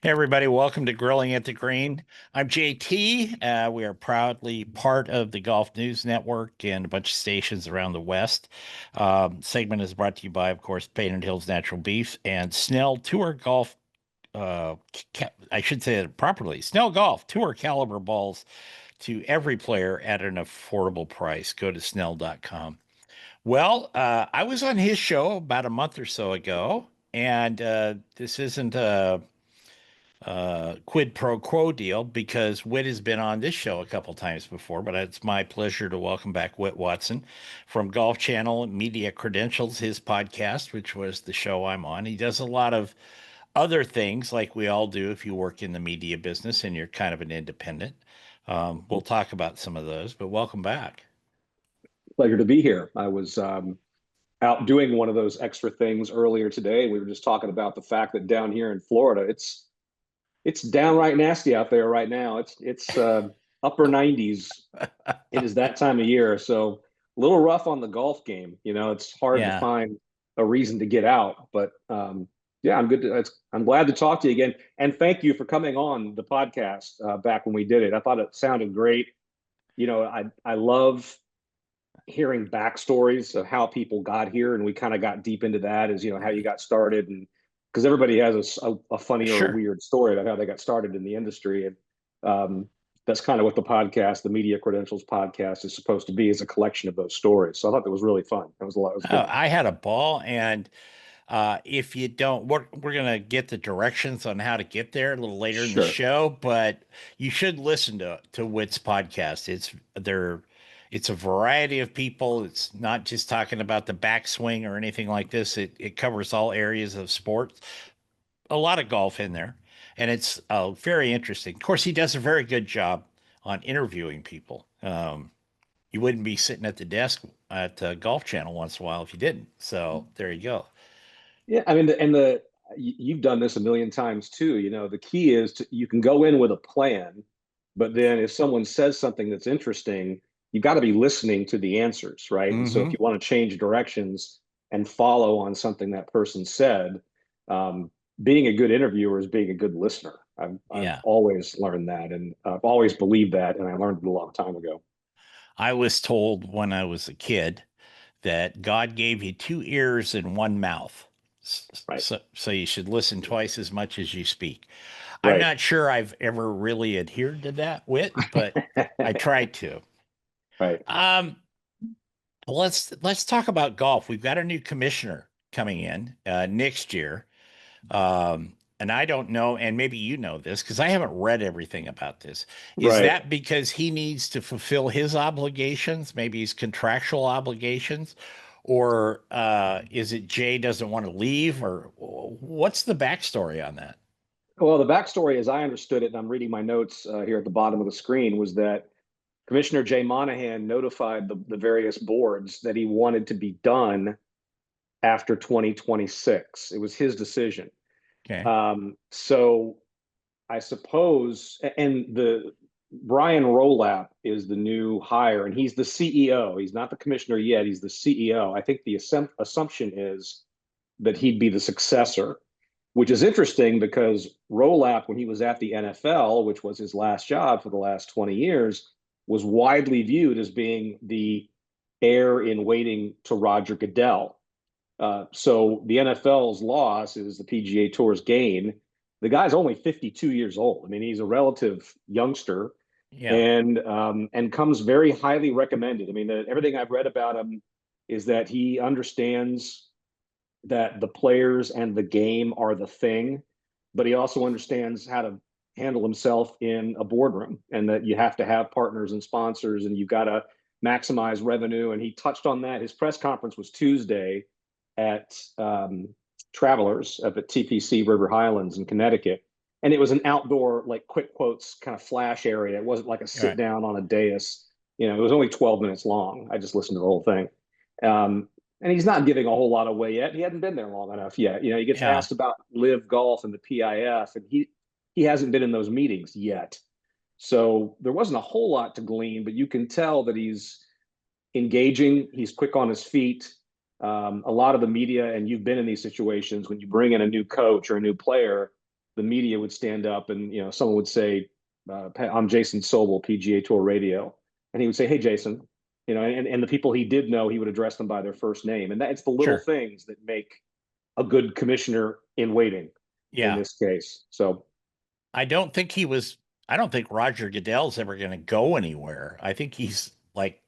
Hey everybody, welcome to Grilling at the Green. I'm JT. We are proudly part of the Golf News Network and a bunch of stations around the West. Segment is brought to you by, of course, Painted Hills Natural Beef and Snell Tour Golf. I should say it properly. Snell Golf Tour Caliber balls to every player at an affordable price. Go to snell.com. Well, I was on his show about a month or so ago, and this isn't a quid pro quo deal because Whit has been on this show a couple times before, but it's my pleasure to welcome back Whit Watson from Golf Channel Media Credentials, his podcast, which was the show I'm on. He does a lot of other things like we all do if you work in the media business and you're kind of an independent. We'll talk about some of those, but welcome back. Pleasure to be here. I was out doing one of those extra things earlier today. We were just talking about the fact that down here in Florida, it's downright nasty out there right now. It's upper 90s. It is that time of year, so a little rough on the golf game. It's hard to Yeah. find a reason to get out, but yeah, I'm glad to talk to you again, and thank you for coming on the podcast back when we did it. I thought it sounded great. I love hearing backstories of how people got here, and we kind of got deep into that as how you got started, and because everybody has a funny or a Sure. weird story about how they got started in the industry, and that's kind of what the Media Credentials podcast, is supposed to be, is a collection of those stories. So I thought that was really fun. That was a lot. It was a good one. I had a ball, and if you don't, we're gonna get the directions on how to get there a little later in the Sure. show, but you should listen to Wit's podcast. It's a variety of people. It's not just talking about the backswing or anything like this. It covers all areas of sports. A lot of golf in there, and it's very interesting. Of course, he does a very good job on interviewing people. You wouldn't be sitting at the desk at Golf Channel once in a while if you didn't. So there you go. Yeah, I mean, you've done this a million times too. The key is you can go in with a plan, but then if someone says something that's interesting, you've got to be listening to the answers, right? And so if Hmm. you want to change directions and follow on something that person said, being a good interviewer is being a good listener. I've Yeah. always learned that, and I've always believed that, and I learned it a long time ago. I was told when I was a kid that God gave you two ears and one mouth. Right, So you should listen twice as much as you speak. I'm right, not sure I've ever really adhered to that Wit, but I tried to. right. Um, let's talk about golf. We've got a new commissioner coming in next year. And I don't know, and maybe you know this because I haven't read everything about this. Is Right. that because he needs to fulfill his obligations, maybe his contractual obligations, or is it Jay doesn't want to leave, or what's the backstory on that? Well, the backstory, as I understood it, and I'm reading my notes here at the bottom of the screen, was that Commissioner Jay Monahan notified the various boards that he wanted to be done after 2026. It was his decision. Okay. So I suppose, and the Brian Rolap is the new hire, and he's the CEO. He's not the commissioner yet. He's the CEO. I think the assumption is that he'd be the successor, which is interesting because Rolap, when he was at the NFL, which was his last job for the last 20 years, was widely viewed as being the heir in waiting to Roger Goodell. So the NFL's loss is the PGA Tour's gain. The guy's only 52 years old. I mean, he's a relative youngster, Yeah. and comes very highly recommended. I mean, everything I've read about him is that he understands that the players and the game are the thing, but he also understands how to handle himself in a boardroom, and that you have to have partners and sponsors, and you've got to maximize revenue. And he touched on that. His press conference was Tuesday at Travelers up at TPC River Highlands in Connecticut. And it was an outdoor, like, quick quotes kind of flash area. It wasn't like a All sit right. down on a dais. It was only 12 minutes long. I just listened to the whole thing. And he's not giving a whole lot away yet. He hadn't been there long enough yet. He gets Yeah. asked about Live Golf and the PIF, and he hasn't been in those meetings yet. So there wasn't a whole lot to glean, but you can tell that he's engaging. He's quick on his feet. A lot of the media, and you've been in these situations when you bring in a new coach or a new player, the media would stand up and, someone would say, I'm Jason Sobel, PGA Tour Radio. And he would say, hey, Jason, and the people he did know, he would address them by their first name. And it's the little Sure. things that make a good commissioner in waiting in Yeah. this case. So I don't think he was, I don't think Roger Goodell's ever going to go anywhere. I think he's like,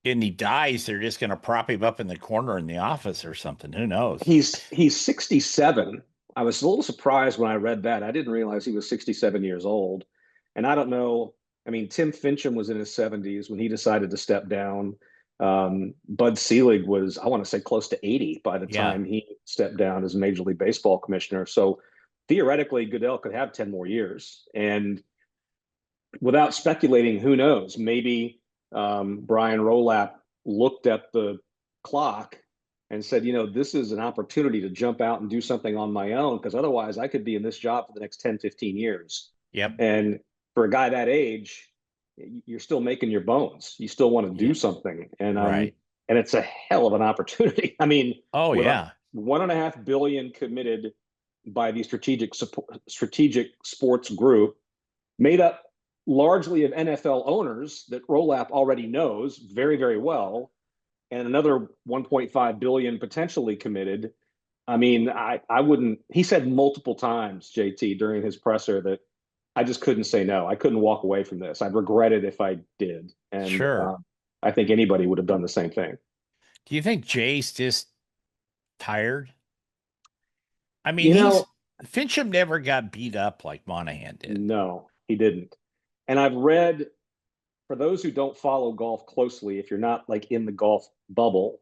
and he dies, they're just going to prop him up in the corner in the office or something. Who knows? he's 67. I was a little surprised when I read that. I didn't realize he was 67 years old. And I don't know. I mean, Tim Fincham was in his 70s when he decided to step down. Bud Selig was, I want to say, close to 80 by the Yeah. time he stepped down as Major League Baseball commissioner. So theoretically, Goodell could have 10 more years. And without speculating, who knows? Maybe Brian Rolap looked at the clock and said, this is an opportunity to jump out and do something on my own, because otherwise I could be in this job for the next 10, 15 years. Yep. And for a guy that age, you're still making your bones. You still want to do Yeah. something. Right. And it's a hell of an opportunity. I mean, Oh, with yeah. 1.5 billion committed by the strategic sports group, made up largely of NFL owners that Rolap already knows very, very well, and another 1.5 billion potentially committed. I mean, I wouldn't. He said multiple times, JT, during his presser, that I just couldn't say no. I couldn't walk away from this. I'd regret it if I did, and Sure. I think anybody would have done the same thing. Do you think Jay's just tired? I mean, You he's know, Fincham never got beat up like Monahan did. no, he didn't. And I've read, for those who don't follow golf closely, if you're not like in the golf bubble,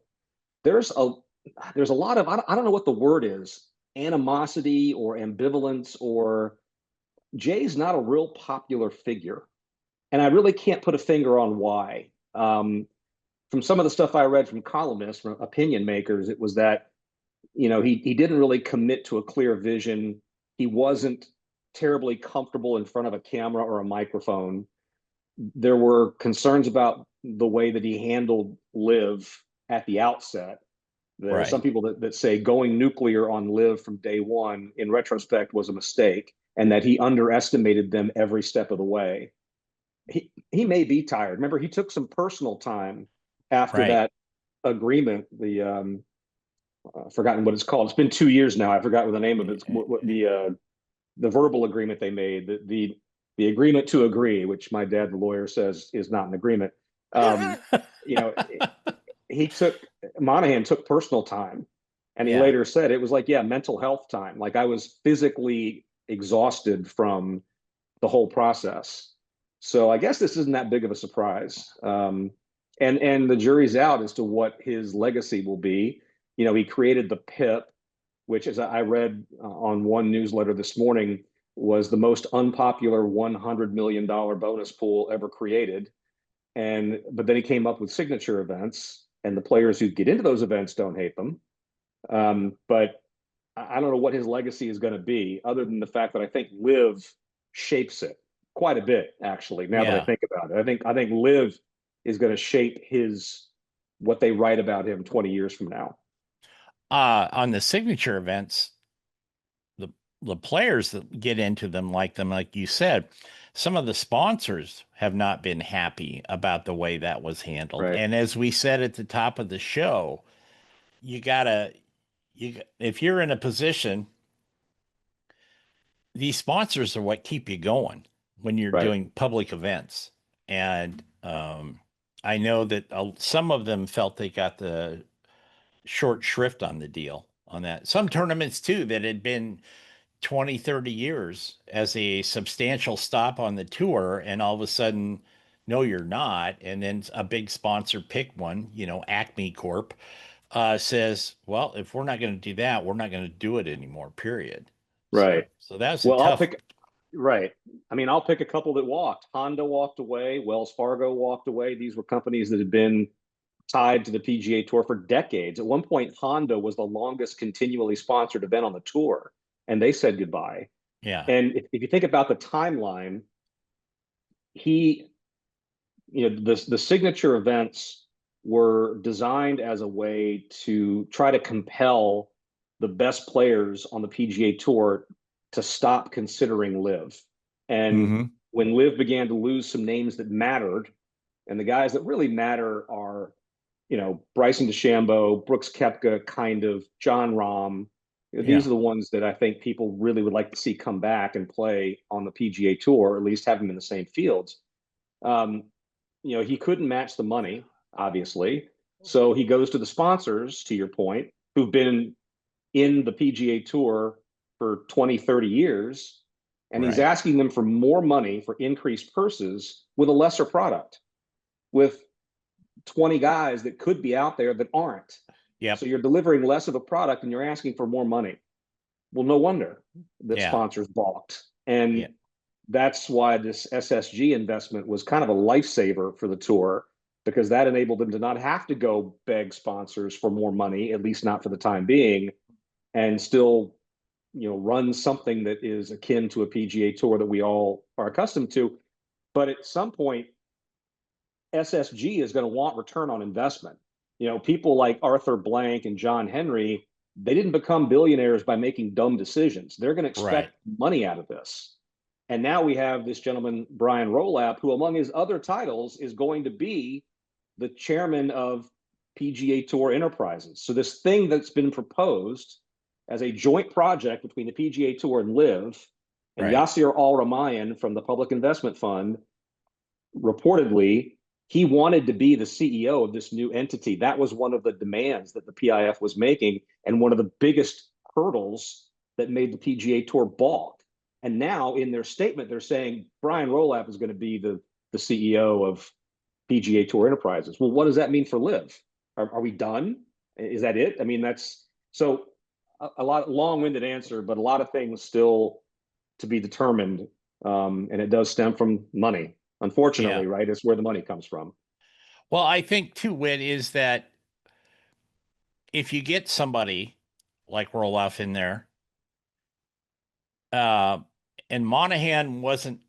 there's a there's a lot of, I don't know what the word is, animosity or ambivalence, or Jay's not a real popular figure, and I really can't put a finger on why. From some of the stuff I read from columnists, from opinion makers, it was that he didn't really commit to a clear vision. He wasn't terribly comfortable in front of a camera or a microphone. There were concerns about the way that he handled Live at the outset. There are some Right. people that say going nuclear on Live from day one, in retrospect, was a mistake, and that he underestimated them every step of the way. He may be tired. Remember, he took some personal time after Right. that agreement. I've forgotten what it's called. It's been 2 years now. I forgot what the name of it. What the verbal agreement they made. The agreement to agree, which my dad, the lawyer, says is not an agreement. You know, he took Monahan took personal time, and he Yeah. later said it was like, yeah, mental health time. Like, I was physically exhausted from the whole process. So I guess this isn't that big of a surprise. And the jury's out as to what his legacy will be. He created the PIP, which, as I read on one newsletter this morning, was the most unpopular $100 million bonus pool ever created. But then he came up with signature events, and the players who get into those events don't hate them. But I don't know what his legacy is going to be, other than the fact that I think Live shapes it quite a bit. Actually, now that I Yeah. think about it, I think Live is going to shape what they write about him 20 years from now. On the signature events, the the players that get into them, like you said, some of the sponsors have not been happy about the way that was handled. Right. And as we said at the top of the show, you gotta if you're in a position, these sponsors are what keep you going when you're Right. doing public events. And I know that some of them felt they got the short shrift on the deal on that. Some tournaments too that had been 20, 30 years as a substantial stop on the tour, and all of a sudden, no, you're not. And then a big sponsor pick one, Acme Corp, says, well, if we're not going to do that, we're not going to do it anymore, period. So, Right. so that's a Well, I'll tough, pick. Right. I mean, I'll pick a couple that walked. Honda walked away. Wells Fargo walked away. These were companies that had been tied to the PGA Tour for decades. At one point, Honda was the longest continually sponsored event on the tour, and they said goodbye. yeah, And if you think about the timeline, he, the signature events were designed as a way to try to compel the best players on the PGA Tour to stop considering Live. And Hmm. when Live began to lose some names that mattered, and the guys that really matter are, Bryson DeChambeau, Brooks Koepka, kind of John Rahm. These Yeah. are the ones that I think people really would like to see come back and play on the PGA Tour, or at least have them in the same fields. Um, he couldn't match the money, obviously. So he goes to the sponsors, to your point, who've been in the PGA Tour for 20, 30 years, and he's Right. asking them for more money for increased purses with a lesser product, with 20 guys that could be out there that aren't. So Yep. you're delivering less of a product and you're asking for more money. Well, no wonder that Yeah. sponsors balked. Yeah. And that's why this SSG investment was kind of a lifesaver for the tour, because that enabled them to not have to go beg sponsors for more money, at least not for the time being, and still, run something that is akin to a PGA Tour that we all are accustomed to. But at some point, SSG is going to want return on investment. People like Arthur Blank and John Henry, they didn't become billionaires by making dumb decisions. They're going to Right. expect money out of this. And now we have this gentleman, Brian Rolap, who, among his other titles, is going to be the chairman of PGA Tour Enterprises. So this thing that's been proposed as a joint project between the PGA Tour and Live, and Right. Yasir Al Ramayan from the Public Investment Fund, reportedly, he wanted to be the CEO of this new entity. That was one of the demands that the PIF was making, and one of the biggest hurdles that made the PGA Tour balk. And now in their statement, they're saying Brian Rolap is going to be the CEO of PGA Tour Enterprises. Well, what does that mean for Live? Are we done? Is that it? I mean, that's so a lot long-winded answer, but a lot of things still to be determined, and it does stem from money. Yeah. Unfortunately, right? It's where the money comes from. Well, I think too, Whit, is that if you get somebody like Roloff in there, uh, and Monahan wasn't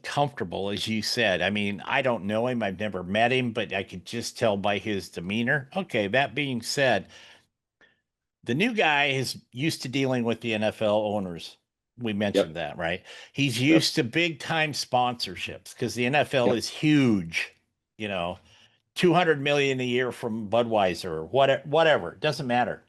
comfortable, as you said. I mean, I don't know him, I've never met him, but I could just tell by his demeanor. Okay, that being said, the new guy is used to dealing with the NFL owners. We mentioned Yep. that, right? He's Yep. used to big time sponsorships because the NFL Yep. is huge, you know, 200 million a year from Budweiser or whatever. It doesn't matter.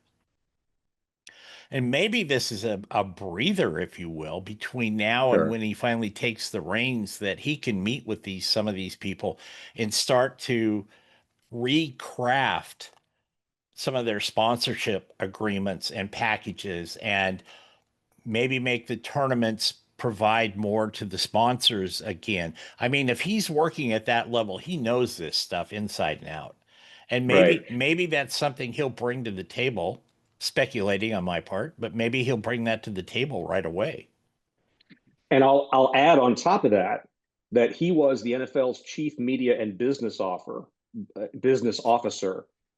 And maybe this is a breather, if you will, between now and Sure. when he finally takes the reins, that he can meet with some of these people and start to recraft some of their sponsorship agreements and packages, and maybe make the tournaments provide more to the sponsors again. I mean, if he's working at that level, he knows this stuff inside and out. And Right. maybe that's something he'll bring to the table, speculating on my part, but maybe he'll bring that to the table right away. And I'll add on top of that that he was the NFL's chief media and business officer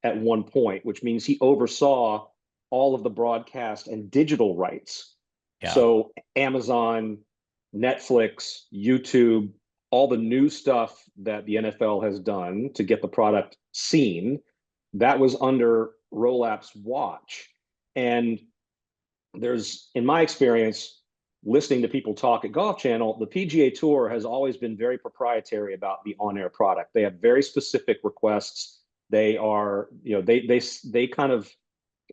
at one point, which means he oversaw all of the broadcast and digital rights. Yeah. So Amazon, Netflix, YouTube, all the new stuff that the NFL has done to get the product seen, that was under Rolap's watch. And there's, in my experience, listening to people talk at Golf Channel, the PGA Tour has always been very proprietary about the on-air product. They have very specific requests. They are, they kind of,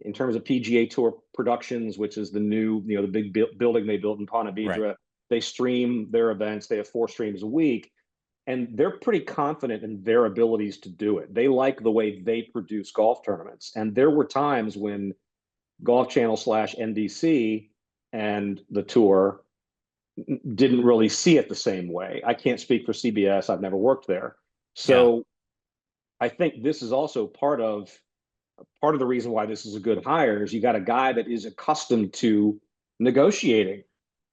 in terms of PGA Tour Productions, which is the new, the big building they built in Ponte Right. Vedra, they stream their events. They have 4 streams a week, and they're pretty confident in their abilities to do it. They like the way they produce golf tournaments, and there were times when Golf Channel slash NBC and the tour didn't really see it the same way. I can't speak for CBS. I've never worked there. Yeah. So I think this is also part of the reason why this is a good hire is you got a guy that is accustomed to negotiating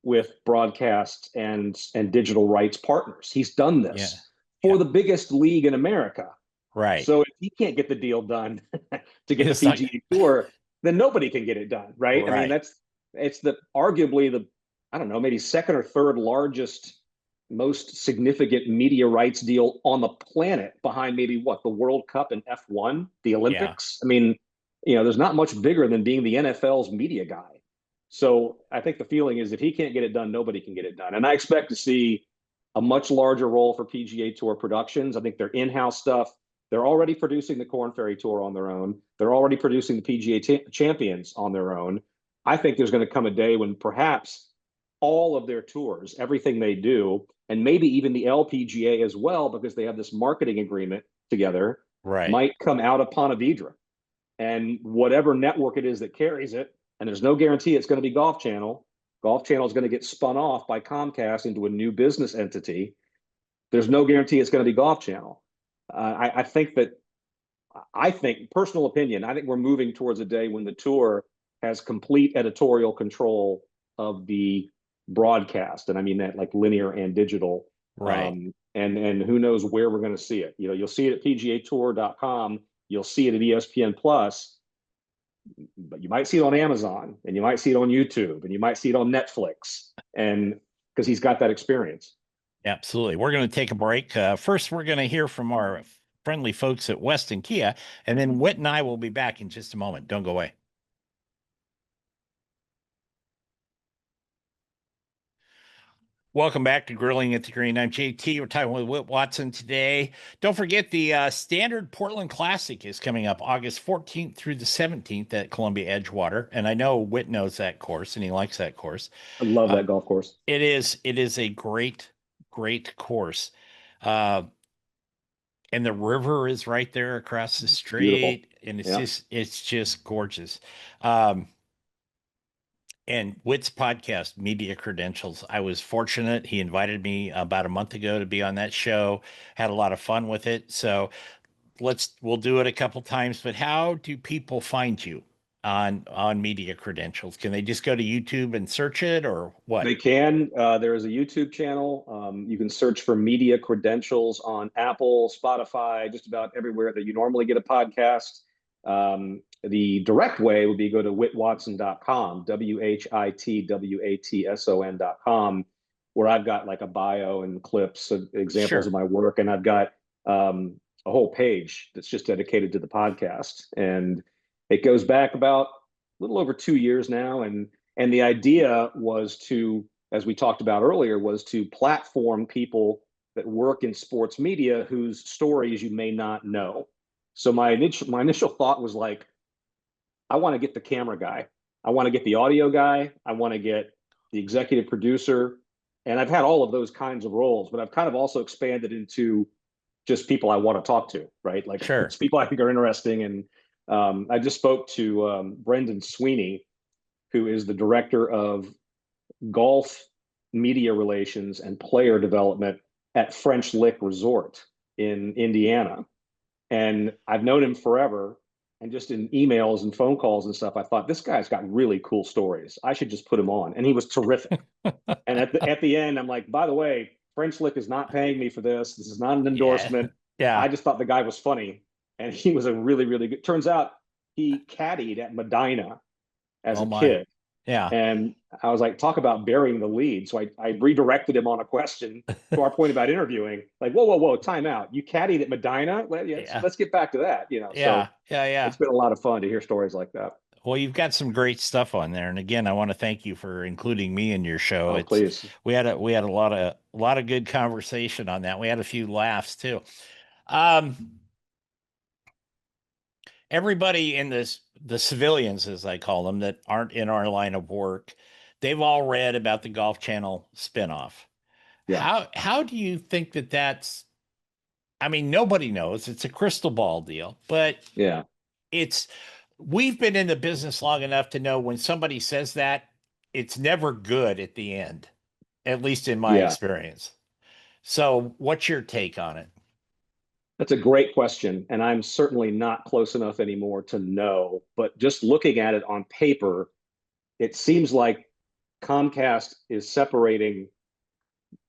with broadcast and digital rights partners. He's done Yeah. this for Yeah. the biggest league in America. Right. So if he can't get the deal done to get the It's not PGA Tour, then nobody can get it done, right? I mean, right. it's the arguably the, I don't know, maybe second or third largest, most significant media rights deal on the planet, behind maybe what, the World Cup and F1, the Yeah. Olympics. I mean, there's not much bigger than being the NFL's media guy. So I think the feeling is if he can't get it done, nobody can get it done. And I expect to see a much larger role for PGA Tour Productions. I think their in-house stuff. They're already producing the Corn Ferry Tour on their own. They're already producing the PGA Champions on their own. I think there's going to come a day when perhaps all of their tours, everything they do, and maybe even the LPGA as well, because they have this marketing agreement together, Right. might come out of Ponte Vedra. And whatever network it is that carries it, and there's no guarantee it's going to be Golf Channel. Golf Channel is going to get spun off by Comcast into a new business entity. There's no guarantee it's going to be Golf Channel. I think that, I think, personal opinion, I think we're moving towards a day when the tour has complete editorial control of the broadcast. And I mean that like linear and digital. Right. And who knows where we're going to see it. You know, you'll see it at PGAtour.com. You'll see it at ESPN Plus, but you might see it on Amazon, and you might see it on YouTube, and you might see it on Netflix, and because he's got that experience. Absolutely. We're going to take a break. First, we're going to hear from our friendly folks at Weston Kia, and then Whit and I will be back in just a moment. Don't go away. Welcome back to Grilling at the Green. I'm JT. We're talking with Whit Watson today. Don't forget the Standard Portland Classic is coming up August 14th through the 17th at Columbia Edgewater. And I know Whit knows that course and he likes that course. I love Uh, that golf course. it is a great course. Uh, and the river is right there across the It's beautiful. street. And Yeah. it's just gorgeous. Um, and Whit's podcast, Media Credentials. I was fortunate. He invited me about a month ago to be on that show. Had a lot of fun with it. So we'll do it a couple times. But how do people find you on Media Credentials? Can they just go to YouTube and search it, or They what? can. There is a YouTube channel. You can search for Media Credentials on Apple, Spotify, just about everywhere that you normally get a podcast. The direct way would be go to whitwatson.com, WHITWATSON.com, where I've got like a bio and clips and examples of Sure. my work. And I've got um, a whole page that's just dedicated to the podcast. And it goes back about a little over 2 years now. And the idea was to, as we talked about earlier, was to platform people that work in sports media whose stories you may not know. So my initial thought was like, I want to get the camera guy, I want to get the audio guy, I want to get the executive producer, and I've had all of those kinds of roles, but I've kind of also expanded into just people I want to talk to, right? Like Sure. it's people I think are interesting. And I just spoke to Brendan Sweeney, who is the director of golf media relations and player development at French Lick Resort in Indiana. And I've known him forever. And just in emails and phone calls and stuff, I thought this guy's got really cool stories. I should just put him on. And he was terrific. And at the end, I'm like, by the way, French Lick is not paying me for this. This is not an Yeah. endorsement. Yeah. I just thought the guy was funny. And he was a really, really good. Turns out he caddied at Medina as Oh a my. kid. Yeah. And I was like, talk about burying the lead. So I redirected him on a question to our point about interviewing. Like, whoa, whoa, whoa, time out. You caddied at Medina? Yeah. Let's get back to that. So Yeah. Yeah. Yeah. it's been a lot of fun to hear stories like that. Well, you've got some great stuff on there, and again, I want to thank you for including me in your show. Oh, It's please. we had a lot of good conversation on that. We had a few laughs too. Um, Everybody in the civilians, as I call them, that aren't in our line of work, they've all read about the Golf Channel spinoff. Yeah. How do you think that that's? I mean, nobody knows. It's a crystal ball deal, but Yeah. it's we've been in the business long enough to know when somebody says that, it's never good at the end, at least in my Yeah. experience. So, what's your take on it? That's a great question. And I'm certainly not close enough anymore to know. But just looking at it on paper, it seems like Comcast is separating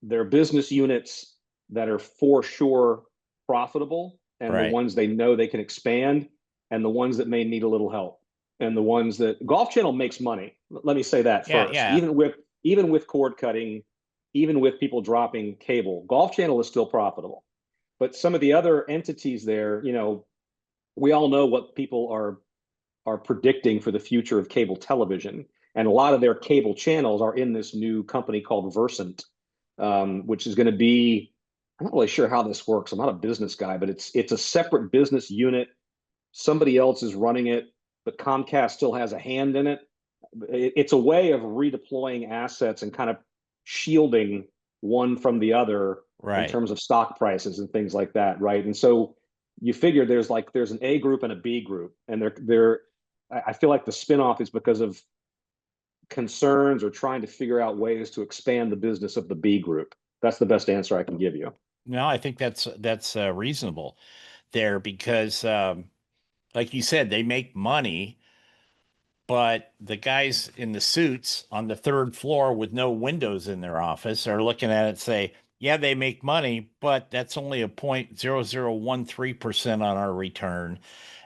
their business units that are for sure profitable and the Right. ones they know they can expand and the ones that may need a little help and the ones that Golf Channel makes money. Let me say that Yeah, first. yeah, Even with cord cutting, even with people dropping cable, Golf Channel is still profitable. But some of the other entities there, we all know what people are predicting for the future of cable television. And a lot of their cable channels are in this new company called Versant, which is going to be, I'm not really sure how this works. I'm not a business guy, but it's a separate business unit. Somebody else is running it, but Comcast still has a hand in it. It's a way of redeploying assets and kind of shielding one from the other in Right. terms of stock prices and things like that, right? And so you figure there's an A group and a B group, and they're I feel like the spinoff is because of concerns or trying to figure out ways to expand the business of the B group. That's the best answer I can give you. No, I think that's reasonable there because, like you said, they make money, but the guys in the suits on the third floor with no windows in their office are looking at it and say, yeah, they make money, but that's only a 0.0013% on our return.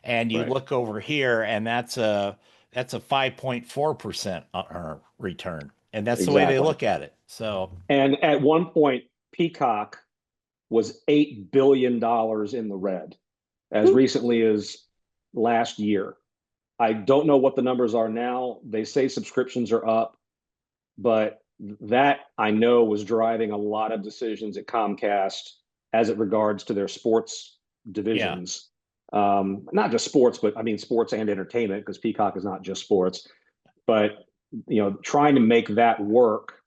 And you Right. look over here and that's a 5.4% on our return. And that's the way they Exactly. look at it. So And at one point, Peacock was $8 billion in the red as recently as last year. I don't know what the numbers are now. They say subscriptions are up, but that I know was driving a lot of decisions at Comcast as it regards to their sports yeah, divisions. Not just sports, but I mean sports and entertainment, because Peacock is not just sports. But trying to make that work.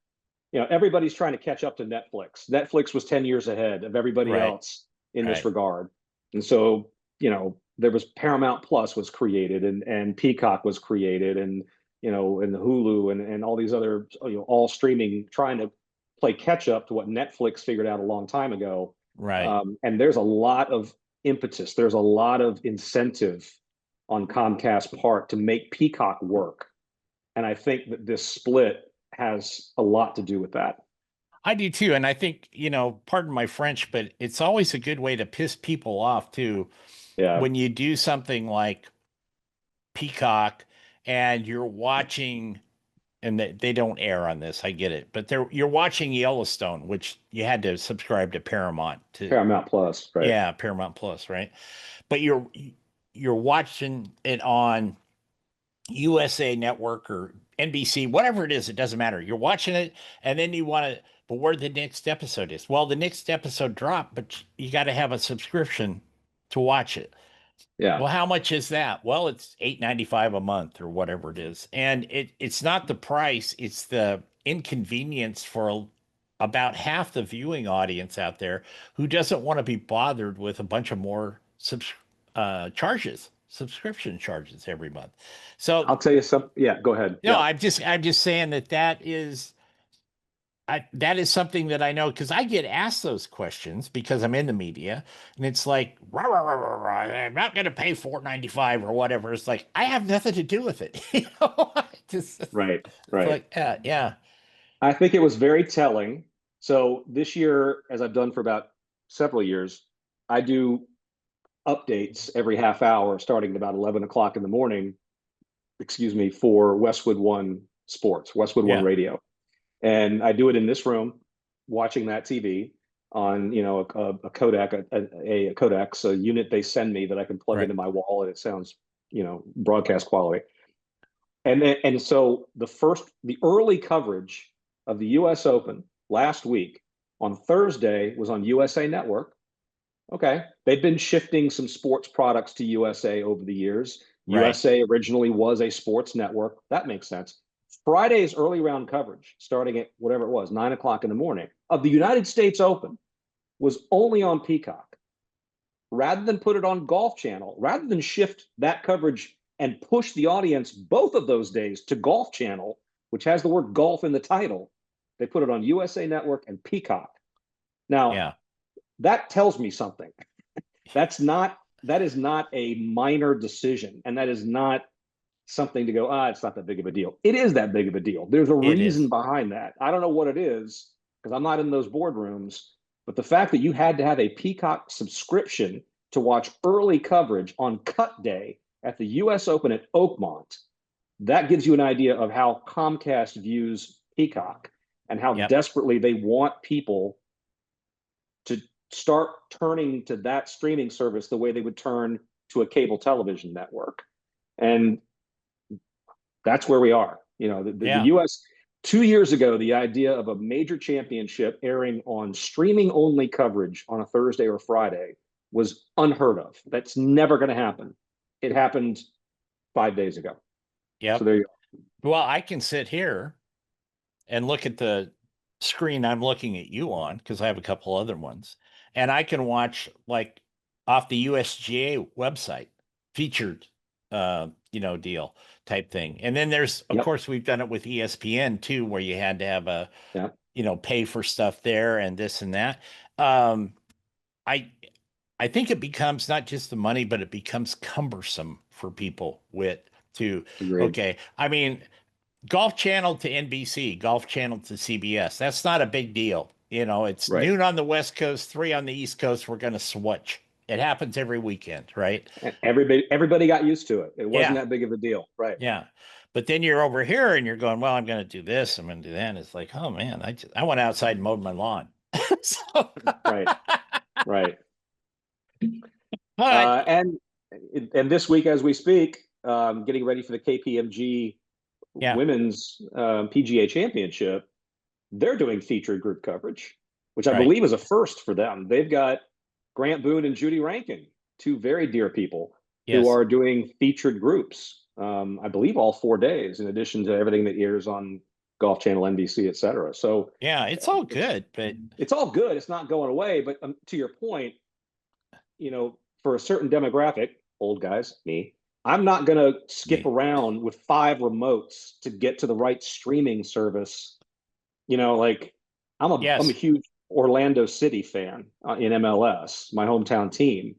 Everybody's trying to catch up to Netflix. Netflix was 10 years ahead of everybody right, else in this right, regard. And so, there was Paramount Plus was created, and Peacock was created, and the Hulu and all these other, all streaming, trying to play catch up to what Netflix figured out a long time ago. right. And there's a lot of impetus, there's a lot of incentive on Comcast's part to make Peacock work. And I think that this split has a lot to do with that. I do too. And I think, pardon my French, but it's always a good way to piss people off too Yeah. when you do something like Peacock and you're watching, and they don't air on this, I get it, but you're watching Yellowstone, which you had to subscribe to Paramount to, Paramount Plus, right? yeah, Paramount Plus, right? But you're watching it on USA Network or NBC, whatever it is, it doesn't matter. You're watching it, and then you want to, but where the next episode is? Well, the next episode dropped, but you got to have a subscription to watch it. Yeah. Well, how much is that? Well, it's $8.95 a month or whatever it is. And it's not the price, it's the inconvenience for about half the viewing audience out there who doesn't want to be bothered with a bunch of more subscription charges every month. So, I'll tell you something. Yeah, go ahead. no, Yeah. I'm just saying that is something that I know because I get asked those questions because I'm in the media, and it's like, rah, rah, rah, rah, rah, I'm not going to pay $4.95 or whatever. It's like I have nothing to do with it. Right. It's Right. like, yeah, yeah, I think it was very telling. So this year, as I've done for about several years, I do updates every half hour starting at about 11 o'clock in the morning, excuse me, for Westwood One Sports, Westwood One yeah, Radio. And I do it in this room, watching that TV on a codec, a codecs, a unit they send me that I can plug right, into my wall, and it sounds broadcast quality. And so the early coverage of the U.S. Open last week on Thursday was on USA Network. Okay, they've been shifting some sports products to USA over the years. right, USA originally was a sports network. That makes sense. Friday's early round coverage, starting at whatever it was, 9 o'clock in the morning, of the United States Open was only on Peacock. Rather than put it on Golf Channel, rather than shift that coverage and push the audience both of those days to Golf Channel, which has the word golf in the title, they put it on USA Network and Peacock. Now, yeah, that tells me something. That is not a minor decision, and that is not something to go, it's not that big of a deal. It is that big of a deal. There's a it reason is. behind that. I don't know what it is because I'm not in those boardrooms, but the fact that you had to have a Peacock subscription to watch early coverage on cut day at the US Open at Oakmont, that gives you an idea of how Comcast views Peacock and how Yep, desperately they want people to start turning to that streaming service the way they would turn to a cable television network. And that's where we are. The Yeah. U.S. 2 years ago, the idea of a major championship airing on streaming only coverage on a Thursday or Friday was unheard of. That's never going to happen. It happened 5 days ago. So Yep. there you Well, I can sit here and look at the screen I'm looking at you on because I have a couple other ones, and I can watch like off the USGA website featured, deal type thing. And then there's, go. of Yep. course, we've done it with ESPN too, where you had to have a, Yeah. pay for stuff there and this and that. Um, I I think it becomes not just the money, but it becomes cumbersome for people with to Agreed. okay. I mean, Golf Channel to NBC, Golf Channel to CBS. That's not a big deal. It's Right. noon on the West Coast, 3 on the East Coast. We're going to switch. It happens every weekend, right? Everybody got used to it. It wasn't Yeah, that big of a deal. Right. yeah. But then you're over here and you're going, well, I'm going to do this. I'm going to do that. And it's like, oh man, I went outside and mowed my lawn. So, Right. Right. but And this week, as we speak, getting ready for the KPMG yeah, Women's PGA Championship, they're doing featured group coverage, which I right. believe is a first for them. They've got Grant Boone and Judy Rankin, two very dear people who Yes. are doing featured groups. I believe all 4 days, in addition to everything that airs on Golf Channel, NBC, et cetera. So Yeah, it's all it's good, but it's all good. It's not going away. But to your point, for a certain demographic, old guys, me, I'm not going to skip me. around with 5 remotes to get to the right streaming service. Like I'm a Yes. huge Orlando City fan in MLS, my hometown team.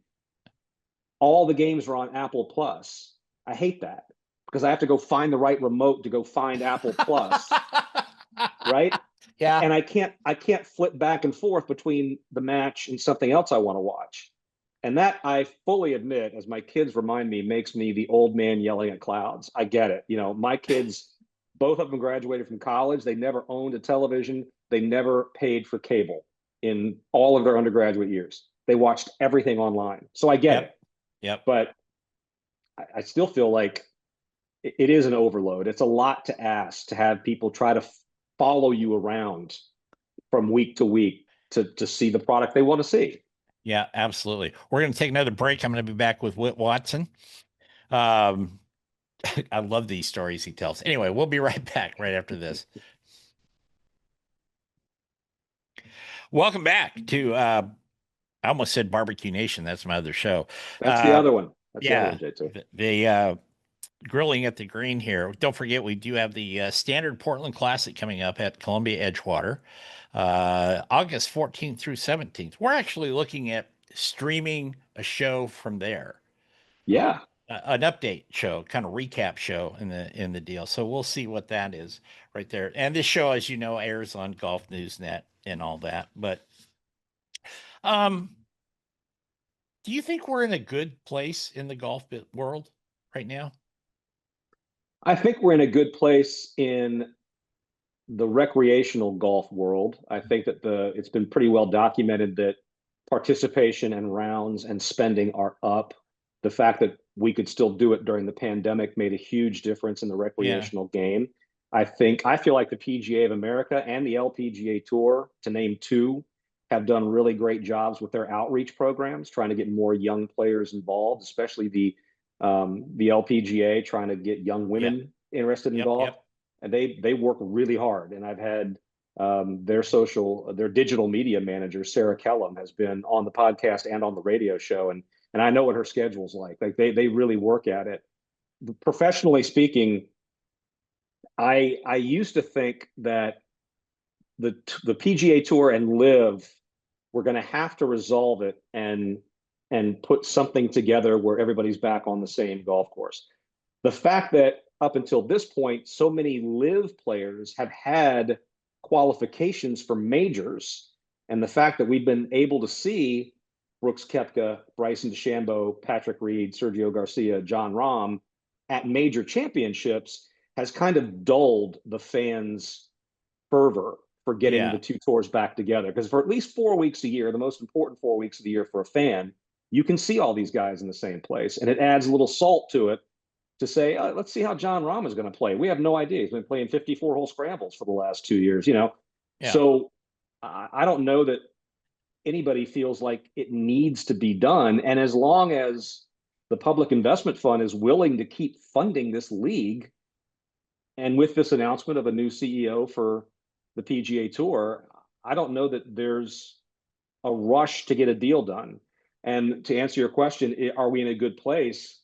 All the games are on Apple Plus. I hate that because I have to go find the right remote to go find Apple Plus, right? Yeah. And I can't flip back and forth between the match and something else I want to watch. And that, I fully admit, as my kids remind me, makes me the old man yelling at clouds. I get it. My kids, both of them graduated from college. They never owned a television. They never paid for cable in all of their undergraduate years. They watched everything online. So I get it. Yep. Yep. But I still feel like it is an overload. It's a lot to ask to have people try to follow you around from week to week to see the product they want to see. Yeah, absolutely. We're going to take another break. I'm going to be back with Whit Watson. Um, I love these stories he tells. Anyway, we'll be right back right after this. Welcome back to I almost said Barbecue Nation. That's my other show. That's the Uh other one. That's the other yeah, one, JT. the grilling at the green here. Don't forget we do have the Standard Portland Classic coming up at Columbia Edgewater. August 14th through 17th. We're actually looking at streaming a show from there. Yeah. An update show, kind of recap show in the deal. So we'll see what that is right there. And this show, as you know, airs on Golf News Net and all that. But um, do you think we're in a good place in the golf world right now? I think we're in a good place in the recreational golf world. I think that it's been pretty well documented that participation and rounds and spending are up. The fact that we could still do it during the pandemic made a huge difference in the Yeah, recreational game. I feel like the PGA of America and the LPGA Tour, to name two, have done really great jobs with their outreach programs, trying to get more young players involved, especially the LPGA trying to get young yep, women interested in yep, golf. yep. And they work really hard. And I've had their digital media manager, Sarah Kellum, has been on the podcast and on the radio show. And I know what her schedule's like. Like they really work at it. Professionally speaking, I used to think that the PGA Tour and Live were going to have to resolve it and put something together where everybody's back on the same golf course. The fact that up until this point, so many Live players have had qualifications for majors, and the fact that we've been able to see Brooks Koepka, Bryson DeChambeau, Patrick Reed, Sergio Garcia, John Rahm at major championships has kind of dulled the fans' fervor for getting the Yeah, two tours back together. Because for at least 4 weeks a year, the most important 4 weeks of the year for a fan, you can see all these guys in the same place, and it adds a little salt to it to say, let's see how John Rahm is going to play. We have no idea. He's been playing 54 hole scrambles for the last 2 years, you know? Yeah. So I don't know that anybody feels like it needs to be done. And as long as the public investment fund is willing to keep funding this league, and with this announcement of a new CEO for the PGA Tour, I don't know that there's a rush to get a deal done. And to answer your question, are we in a good place?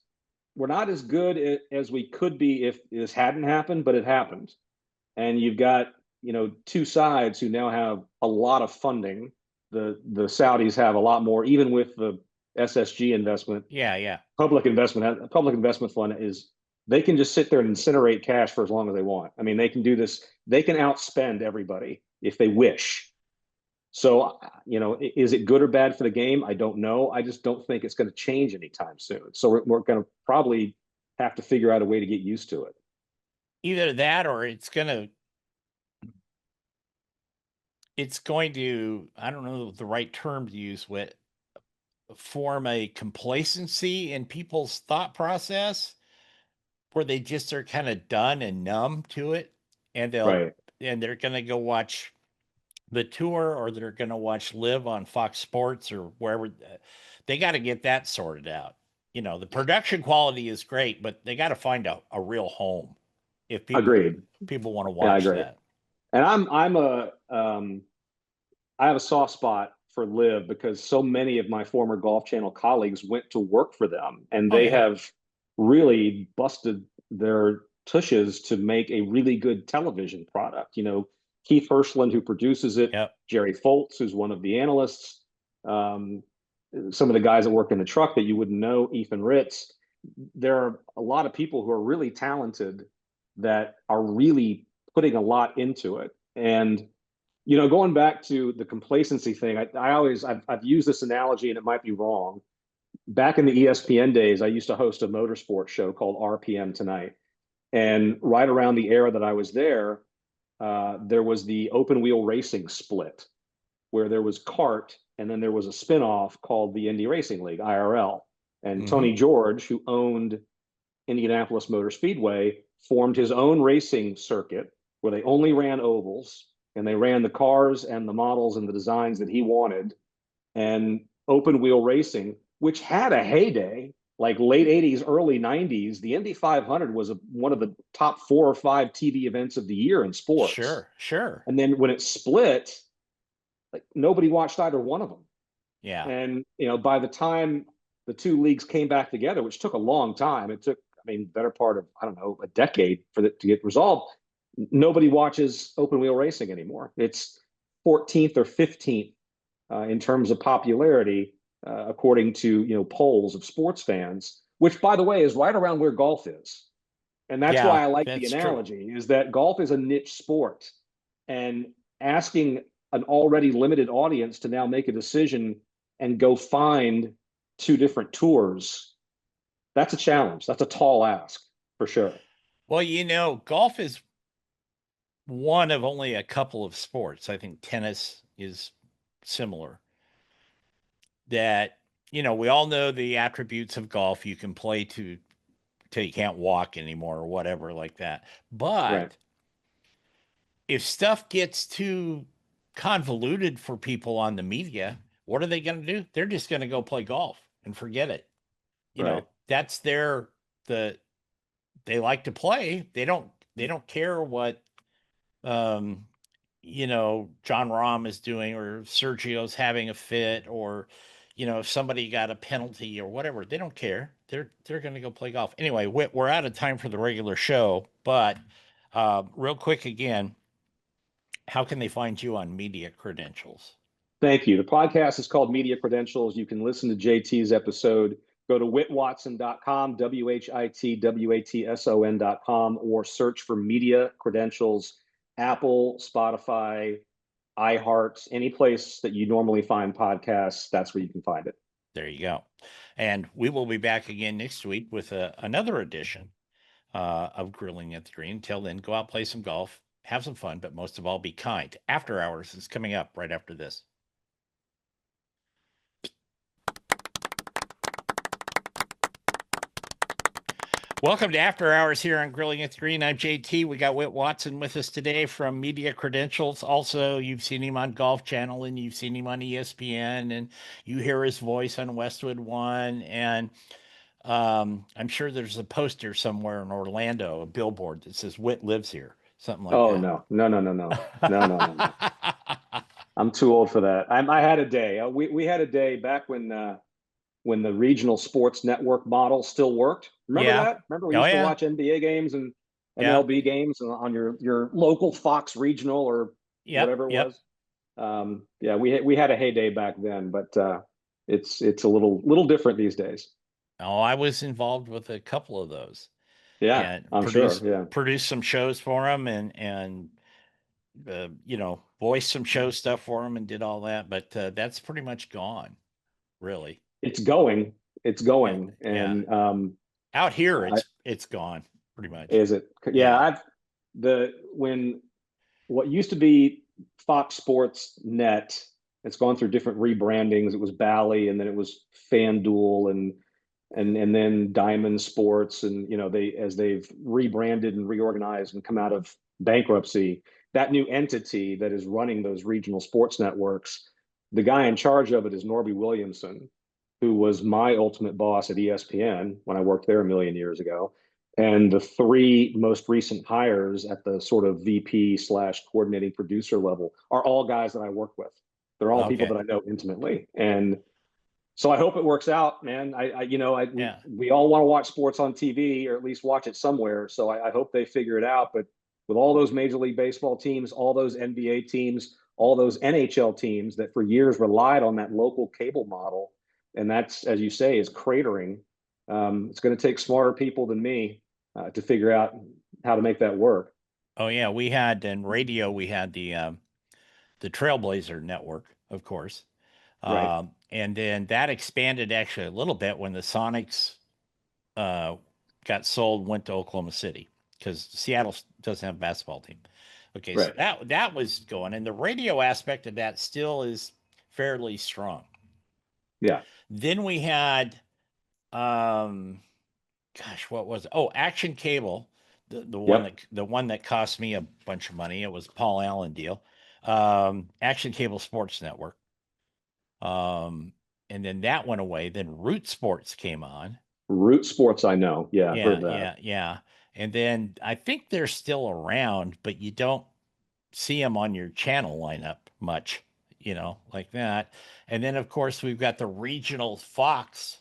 We're not as good as we could be if this hadn't happened, but it happened. And you've got, two sides who now have a lot of funding. The Saudis have a lot more, even with the SSG investment. Yeah, yeah. Public investment fund is, they can just sit there and incinerate cash for as long as they want. I mean, they can do this. They can outspend everybody if they wish. So, is it good or bad for the game? I don't know. I just don't think it's going to change anytime soon. So we're going to probably have to figure out a way to get used to it. Either that or it's going to, I don't know the right term to use, with form a complacency in people's thought process where they just are kind of done and numb to it, and Right. they're going to go watch the tour, or they're going to watch live on Fox Sports or wherever. They got to get that sorted out. The production quality is great, but they got to find a real home if Agreed. people want to Yeah, I watch agree. that. And I have a soft spot for Live because so many of my former Golf Channel colleagues went to work for them, and Oh they yeah. have really busted their tushes to make a really good television product. Keith Hirschland, who produces it, Yep. Jerry Foltz, who's one of the analysts, um, some of the guys that work in the truck that you wouldn't know, Ethan Ritz. There are a lot of people who are really talented that are really putting a lot into it. And going back to the complacency thing, I've used this analogy, and it might be wrong. Back in the ESPN days, I used to host a motorsports show called RPM Tonight, and right around the era that I was there was the open wheel racing split, where there was kart, and then there was a spinoff called the Indy Racing League (IRL). And Mm-hmm. Tony George, who owned Indianapolis Motor Speedway, formed his own racing circuit where they only ran ovals, and they ran the cars and the models and the designs that he wanted. And open wheel racing, which had a heyday, like late 80s, early 90s, the Indy 500 was one of the top 4 or 5 TV events of the year in sports. Sure. And then when it split, like nobody watched either one of them. Yeah. And by the time the two leagues came back together, which took a long time, it took, I mean, better part of, I don't know, a decade for it to get resolved. Nobody watches open wheel racing anymore. It's 14th or 15th in terms of popularity, according to polls of sports fans. Which, by the way, is right around where golf is. And that's Yeah, why I like the that's true. analogy: is that golf is a niche sport, and asking an already limited audience to now make a decision and go find 2 different tours, that's a challenge. That's a tall ask for sure. Well, golf is one of only a couple of sports. I think tennis is similar. That, we all know the attributes of golf. You can play till you can't walk anymore or whatever like that. Right. But if stuff gets too convoluted for people on the media, what are they going to do? They're just going to go play golf and forget it. Right. That's the they like to play. They don't care what um John Rahm is doing, or Sergio's having a fit, or if somebody got a penalty or whatever. They don't care. They're going to go play golf. Anyway, we're out of time for the regular show, but real quick again, how can they find you on Media Credentials? Thank you. The podcast is called Media Credentials. You can listen to JT's episode. Go to whitwatson.com, WHITWATSON.com, or search for Media Credentials, Apple, Spotify, iHeart, any place that you normally find podcasts. That's where you can find it. There you go. And we will be back again next week with another edition of Grilling at the Green. Until then, go out, play some golf, have some fun, but most of all, be kind. After Hours is coming up right after this. Welcome to After Hours here on Grilling at the Green. I'm JT. We got Whit Watson with us today from Media Credentials. Also, you've seen him on Golf Channel and you've seen him on ESPN, and you hear his voice on Westwood One. And I'm sure there's a poster somewhere in Orlando, a billboard that says Whit lives here, something like Oh that. no, no, no, no, no, no, no, no, no. I'm too old for that. I had a day. We had a day back when the regional sports network model still worked. Remember Yeah. that? Remember we Oh used to yeah. watch NBA games and Yeah. MLB games on your local Fox regional or Yep. whatever it Yep. was. Yeah, we had a heyday back then, but it's a little different these days. Oh, I was involved with a couple of those Yeah, and I'm sure. Yeah, produced some shows for them and voiced some show stuff for them and did all that. But that's pretty much gone, really. it's going, it's Yeah, going, yeah. and Out here, I, it's gone pretty much. is it? Yeah, Yeah. I've the when what used to be Fox Sports Net. It's gone through different rebrandings. It was Bally, and then it was FanDuel, and then Diamond Sports, and they as they've rebranded and reorganized and come out of bankruptcy, that new entity that is running those regional sports networks, the guy in charge of it is Norby Williamson, who was my ultimate boss at ESPN when I worked there a million years ago. And the three most recent hires at the sort of VP slash coordinating producer level are all guys that I work with. They're all people Okay. that I know intimately. And so I hope it works out, man. Yeah. We all want to watch sports on TV or at least watch it somewhere. So I hope they figure it out. But with all those Major League Baseball teams, all those NBA teams, all those NHL teams that for years relied on that local cable model, and that's, as you say, is cratering. It's going to take smarter people than me to figure out how to make that work. Oh yeah. We had in radio. We had the Trailblazer Network, of course, Right, and then that expanded actually a little bit when the Sonics uh, got sold, went to Oklahoma City because Seattle doesn't have a basketball team. Okay, so right. that was going, and the radio aspect of that still is fairly strong. Yeah, Then we had, um, gosh, what was it? Oh, Action Cable, yep. the one that cost me a bunch of money. It was Paul Allen deal. Action Cable Sports Network. Um, and then that went away. Then Root Sports came on. Root Sports, I know. Yeah, I've Yeah, heard that. yeah, yeah. And then I think they're still around, but you don't see them on your channel lineup much, like that. And then, of course, we've got the regional Fox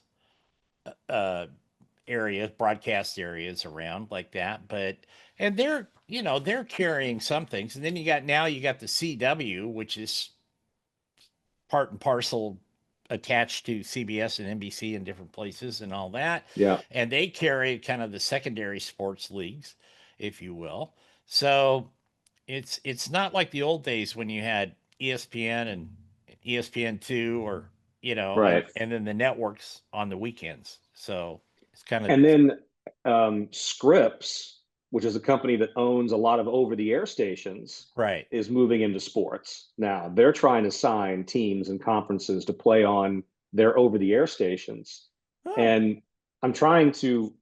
uh, areas, broadcast areas around like that. And they're carrying some things. And then you got the CW, which is part and parcel attached to CBS and NBC in different places and all that. Yeah. And they carry kind of the secondary sports leagues, if you will. So it's not like the old days when you had ESPN and ESPN2 or Right. and then the networks on the weekends. So it's kind of And then Scripps, which is a company that owns a lot of over the air stations, right. is moving into sports. Now they're trying to sign teams and conferences to play on their over the air stations. Huh. And I'm trying to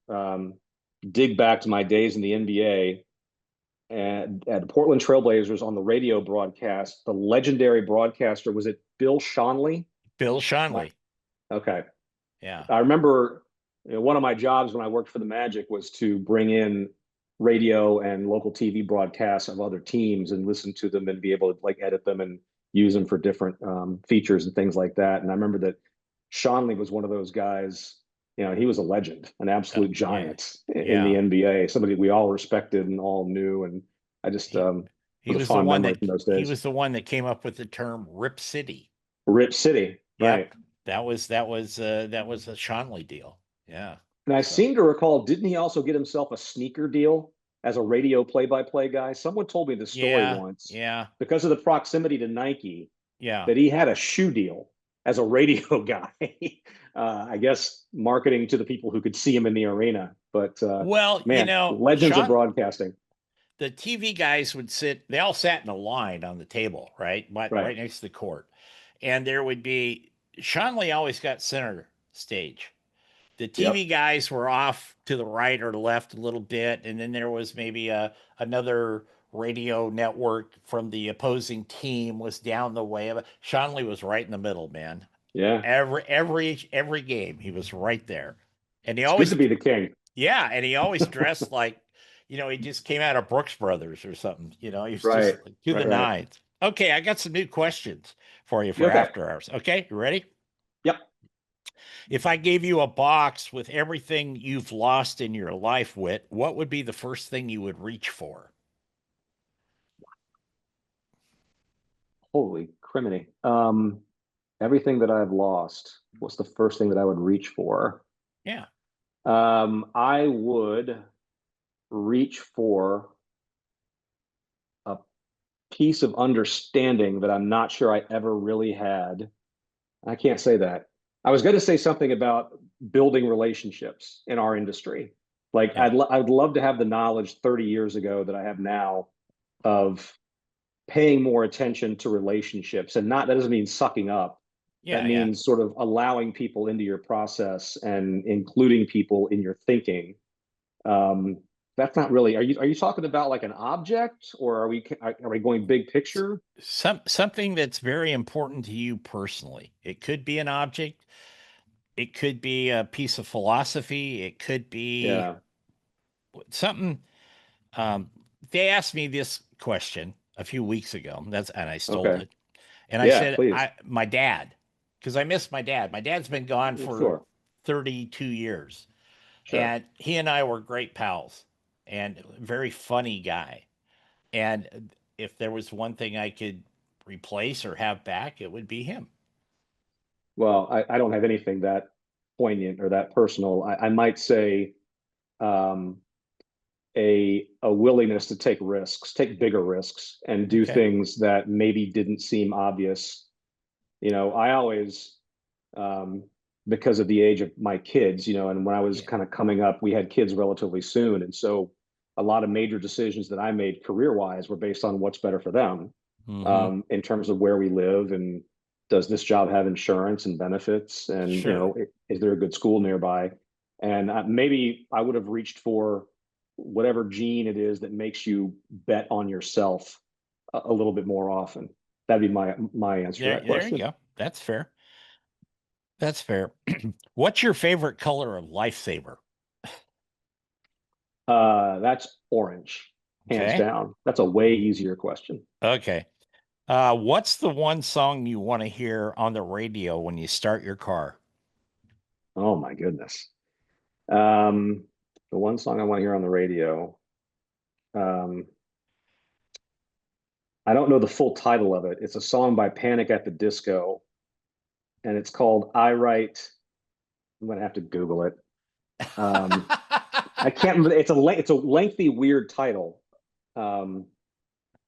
dig back to my days in the NBA and at the Portland Trailblazers on the radio broadcast. The legendary broadcaster, was it Bill Schonely? Bill My, Schonely. okay. Yeah. I remember one of my jobs when I worked for the Magic was to bring in radio and local TV broadcasts of other teams and listen to them and be able to like edit them and use them for different features and things like that. And I remember that Shanley was one of those guys. He was a legend, an absolute Yeah. giant in the Yeah. NBA, somebody we all respected and all knew. And I just He he was a was the fond one memory that from those he days. was the one that came up with the term Rip City. Rip City, right? Yep. That was a Schonely deal. Yeah. And I So seem to recall, didn't he also get himself a sneaker deal as a radio play-by-play guy? Someone told me the story yeah, once yeah, because of the proximity to Nike yeah. that he had a shoe deal as a radio guy. I guess marketing to the people who could see him in the arena. But Well, man, legends of broadcasting. the TV guys would sit, they all sat in a line on the table, right? Right. Right next to the court. And there would be Schonely always got center stage. The TV Yep. guys were off to the right or left a little bit, and then there was maybe another radio network from the opposing team was down the way. Shanley was right in the middle, man. Yeah. Every game he was right there, and he It's good always to be the king. yeah, and he always dressed like he just came out of Brooks Brothers or something. He was just Right. like, to the Right. Right. nines. Okay, I got some new questions for you You for okay? after hours. Okay, you ready? Yep. If I gave you a box with everything you've lost in your life, Whit, what would be the first thing you would reach for? Holy criminy. Everything that I've lost, what's the first thing that I would reach for? Yeah. I would reach for a piece of understanding that I'm not sure I ever really had. I can't say that. I was going to say something about building relationships in our industry. Like Yeah. I'd love to have the knowledge 30 years ago that I have now of paying more attention to relationships, and not that doesn't mean sucking up. That Yeah. Yeah. means sort of allowing people into your process and including people in your thinking. Um, that's not really. Are you talking about like an object, or are we going big picture? Something that's very important to you personally. It could be an object, it could be a piece of philosophy, it could be Yeah. something. Um, they asked me this question a few weeks ago. And I stole Okay. it. And I Yeah. said, Please. I my dad, because I miss my dad. My dad's been gone for Sure. 32 years. Sure. And he and I were great pals and very funny guy. And if there was one thing I could replace or have back, it would be him. Well, I don't have anything that poignant or that personal. I might say um, a willingness to take risks, take bigger risks, and do Okay. things that maybe didn't seem obvious. I always, um, because of the age of my kids, and when I was Yeah. kind of coming up, we had kids relatively soon, and so a lot of major decisions that I made career-wise were based on what's better for them, Mm-hmm. in terms of where we live and does this job have insurance and benefits, and Sure. is there a good school nearby? And maybe I would have reached for whatever gene it is that makes you bet on yourself a little bit more often. That'd be my answer to that There you question. go. That's fair. That's fair. What's your favorite color of lifesaver? That's orange, hands Okay. down. That's a way easier question. Okay. What's the one song you want to hear on the radio when you start your car? Oh my goodness. Um, the one song I want to hear on the radio. Um, I don't know the full title of it. It's a song by Panic at the Disco, and it's called "I Write." I'm gonna have to Google it. Um, I can't remember. It's a lengthy, weird title. Um,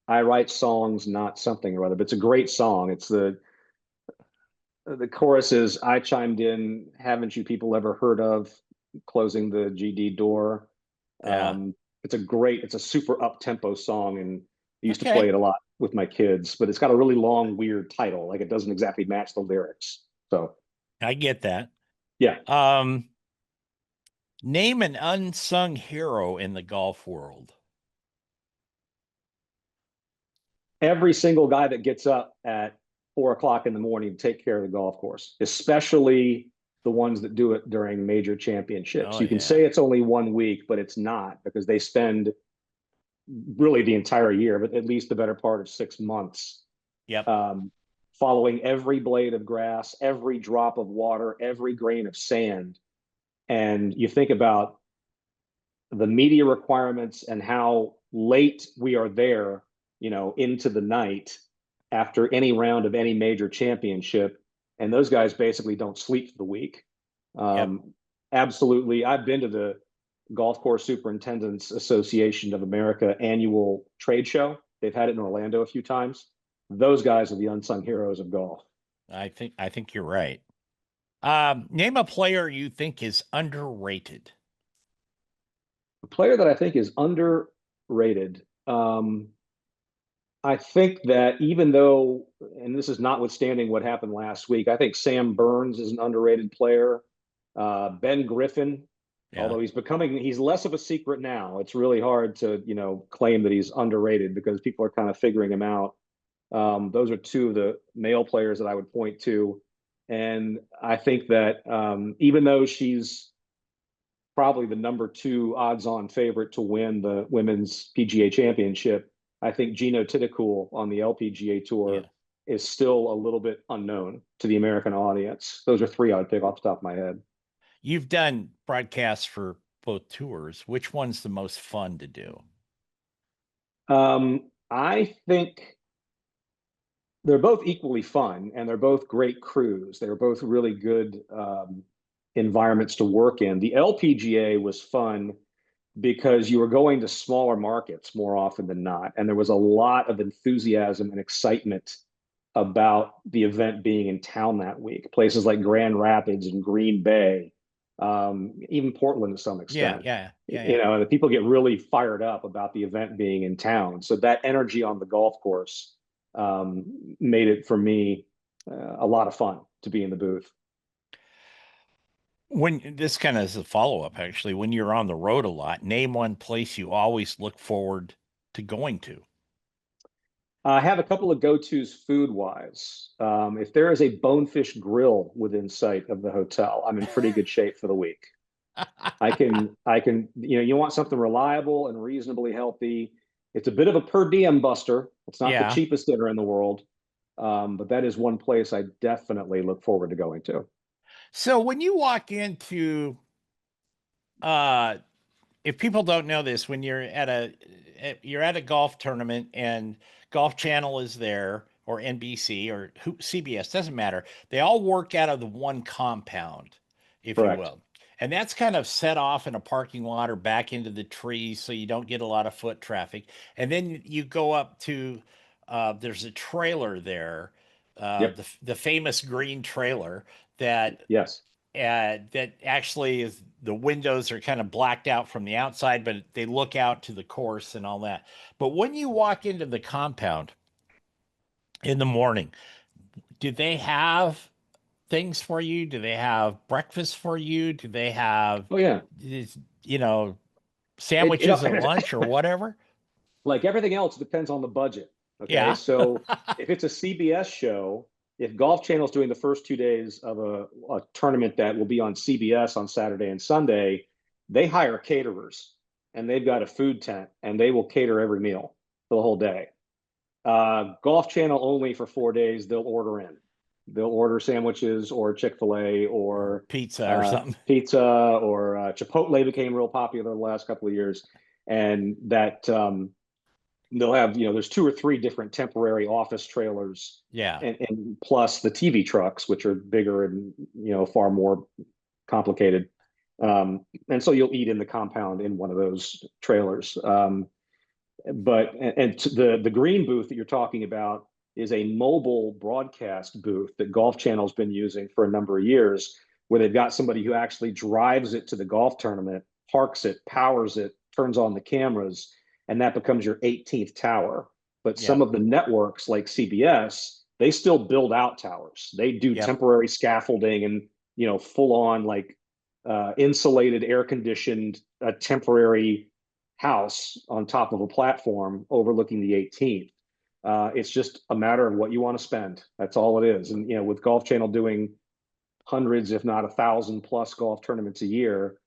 I write songs, not something or other, but it's a great song. It's the chorus is I chimed in, haven't you people ever heard of closing the GD door? Yeah. It's a super up tempo song, and I used to play Okay. it a lot with my kids, but it's got a really long, weird title. Like it doesn't exactly match the lyrics. So I get that. yeah, Um, Name an unsung hero in the golf world. every single guy that gets up at 4 o'clock in the morning to take care of the golf course, especially the ones that do it during major championships. Oh You can say yeah. it's only 1 week, but it's not because they spend really the entire year, but at least the better part of 6 months, Yep. um, following every blade of grass, every drop of water, every grain of sand. And you think about the media requirements and how late we are there, into the night after any round of any major championship. And those guys basically don't sleep for the week. Yep. Absolutely. I've been to the Golf Course Superintendents Association of America annual trade show. They've had it in Orlando a few times. Those guys are the unsung heroes of golf. I think you're right. Name a player you think is underrated. A player that I think is underrated. I think that even though, and this is notwithstanding what happened last week, I think Sam Burns is an underrated player. Ben Griffin, Yeah. although he's less of a secret now. It's really hard to, claim that he's underrated because people are kind of figuring him out. Those are two of the male players that I would point to. And I think that even though she's probably the number two odds-on favorite to win the women's PGA Championship, I think Gino Titacool on the LPGA Tour Yeah. is still a little bit unknown to the American audience. Those are three I'd pick off the top of my head. You've done broadcasts for both tours. Which one's the most fun to do? I think they're both equally fun and they're both great crews. They're both really good environments to work in. The LPGA was fun because you were going to smaller markets more often than not. And there was a lot of enthusiasm and excitement about the event being in town that week. Places like Grand Rapids and Green Bay, even Portland to some Yeah, extent. yeah, yeah, You yeah. know, the people get really fired up about the event being in town. So that energy on the golf course made it for me a lot of fun to be in the booth. When this kind of is a follow-up, actually, when you're on the road a lot, name one place you always look forward to going to. I have a couple of go-tos food-wise. If there is a Bonefish Grill within sight of the hotel, I'm in pretty good shape for the week. You want something reliable and reasonably healthy. It's a bit of a per diem buster. It's not the Yeah. cheapest dinner in the world, but that is one place I definitely look forward to going to. So when you walk into uh if people don't know this, when you're at a golf tournament and Golf Channel is there or NBC or CBS, doesn't matter. They all work out of the one compound, if you Correct. will. And that's kind of set off in a parking lot or back into the trees so you don't get a lot of foot traffic. And then you go up to there's a trailer there, Yep. the famous green trailer that Yes. that actually is the windows are kind of blacked out from the outside, but they look out to the course and all that. But when you walk into the compound in the morning, do they have things for you? Do they have breakfast for you? Do they have, Oh yeah. you know, It, sandwiches at it lunch or whatever? like everything else depends on the budget. Okay, Yeah. so if it's a CBS show, if Golf Channel's doing the first 2 days of a tournament that will be on CBS on Saturday and Sunday, they hire caterers and they've got a food tent and they will cater every meal for the whole day. Golf Channel only for 4 days, they'll order in. They'll order sandwiches or Chick-fil-A Or or pizza or something. pizza or Chipotle became real popular the last couple of years. And that they'll have, there's two or three different temporary office trailers Yeah. and plus the TV trucks, which are bigger and, far more complicated. And so you'll eat in the compound in one of those trailers. But the green booth that you're talking about is a mobile broadcast booth that Golf Channel's been using for a number of years, where they've got somebody who actually drives it to the golf tournament, parks it, powers it, turns on the cameras, and that becomes your 18th tower. But some Yep. of the networks like CBS, they still build out towers. They do Yep. temporary scaffolding and full on like insulated, air conditioned, temporary house on top of a platform overlooking the 18th. It's just a matter of what you want to spend. That's all it is. And with Golf Channel doing hundreds, if not 1,000+ golf tournaments a year,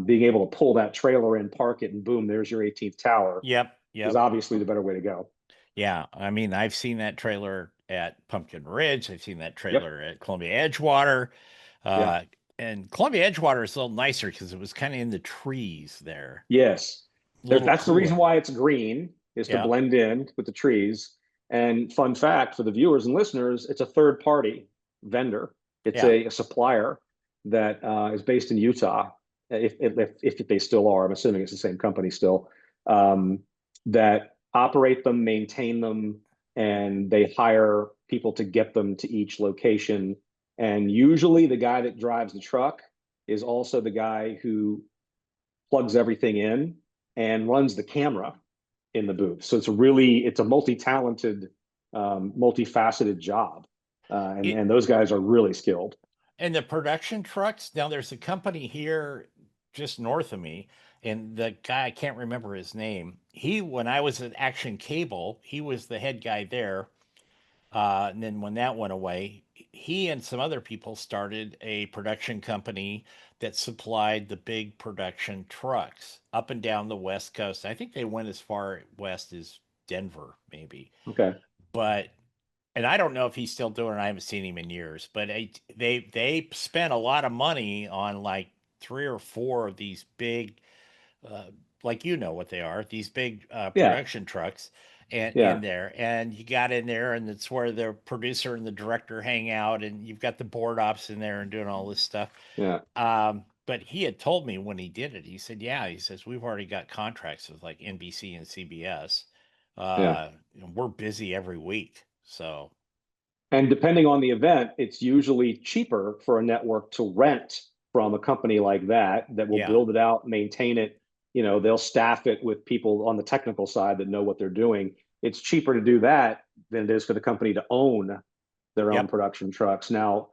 being able to pull that trailer in, park it, and boom, there's your 18th tower Yep. is Yep. obviously the better way to go. Yeah, I mean, I've seen that trailer at Pumpkin Ridge. I've seen that Yep. trailer at Columbia Edgewater. Yeah. Uh, and Columbia Edgewater is a little nicer because it was kind of in the trees there. Yes. A little That's the reason cooler. why it's green is to Yeah, blend in with the trees. And fun fact for the viewers and listeners, it's a third party vendor. It's yeah, a supplier that is based in Utah. If they still are, I'm assuming it's the same company still, um, that operate them, maintain them, and they hire people to get them to each location. And usually the guy that drives the truck is also the guy who plugs everything in and runs the camera in the booth. So it's a multi-talented, multifaceted job, it, and those guys are really skilled. And the production trucks, now there's a company here just north of me, and the guy, I can't remember his name. When I was at Action Cable, he was the head guy there. And then when that went away, he and some other people started a production company that supplied the big production trucks up and down the West Coast. I think they went as far west as Denver, maybe. Okay. But and I don't know if he's still doing it. I haven't seen him in years, but they spent a lot of money on like three or four of these big, uh, like you know what they are, these big Yeah. production trucks, and in Yeah. there, and you got in there, and it's where the producer and the director hang out, and you've got the board ops in there and doing all this stuff. Yeah. But he had told me when he did it, he said, "Yeah," he says, "we've already got contracts with like NBC and CBS. Yeah. We're busy every week, so." And depending on the event, it's usually cheaper for a network to rent from a company like that will Yeah. build it out, maintain it. They'll staff it with people on the technical side that know what they're doing. It's cheaper to do that than it is for the company to own their own Yep. production trucks. Now,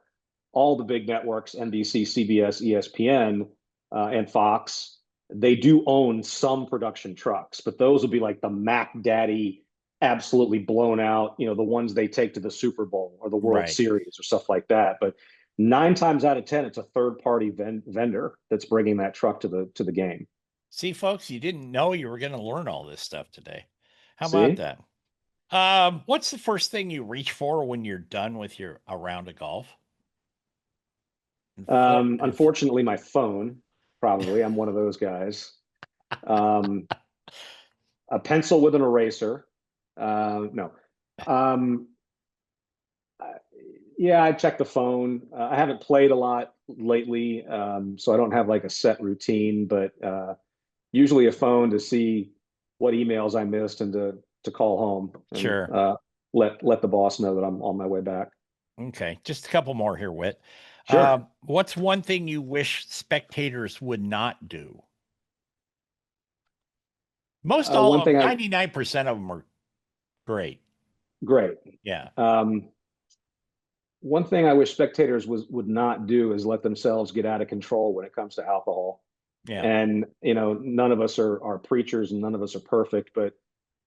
all the big networks, NBC, CBS, ESPN, and Fox, they do own some production trucks, but those will be like the Mac Daddy, absolutely blown out, the ones they take to the Super Bowl or the World Right. Series or stuff like that. But 9 times out of 10, it's a third party vendor that's bringing that truck to the game. See, folks, you didn't know you were going to learn all this stuff today. How about See? that? What's the first thing you reach for when you're done with your a round of golf? And Unfortunately, my phone, probably. I'm one of those guys. Um, a pencil with an eraser. No. Um, yeah, I check the phone. I haven't played a lot lately, so I don't have like a set routine, but usually a phone to see what emails I missed and to call home and Sure. let the boss know that I'm on my way back. Okay. Just a couple more here, Whit. Sure. What's one thing you wish spectators would not do? Most all One of thing I 99% of them are great. Great. Yeah. Um, One thing I wish spectators would not do is let themselves get out of control when it comes to alcohol. Yeah. And none of us are preachers and none of us are perfect, but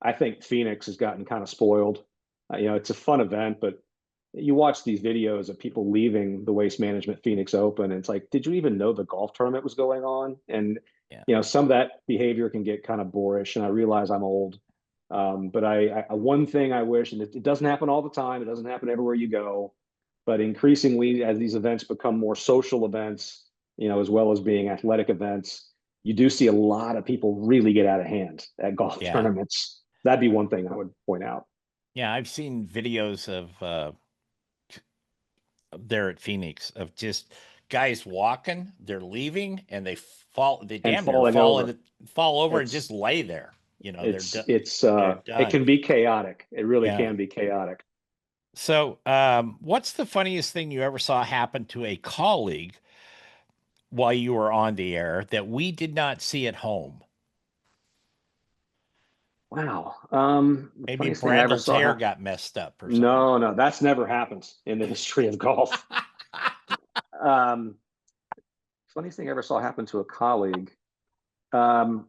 I think Phoenix has gotten kind of spoiled. It's a fun event, but you watch these videos of people leaving the Waste Management Phoenix Open, and it's like, did you even know the golf tournament was going on? And Yeah. some of that behavior can get kind of boorish. And I realize I'm old, but one thing I wish, and it doesn't happen all the time, it doesn't happen everywhere you go, but increasingly as these events become more social events, as well as being athletic events, you do see a lot of people really get out of hand at golf Yeah. tournaments. That'd be one thing I would point out. Yeah. I've seen videos of there at Phoenix of just guys walking, they're leaving, and they And damn near falling over. fall over and just It's lay there. They're it's done. it's They're it done. can be chaotic. It really Yeah. can be chaotic. So, what's the funniest thing you ever saw happen to a colleague while you were on the air that we did not see at home? Wow. The Maybe funniest thing I ever Brandle's saw hair happen. got messed up or something. No, no, that's never happened in the history of golf. Um, Funniest thing I ever saw happen to a colleague. Um,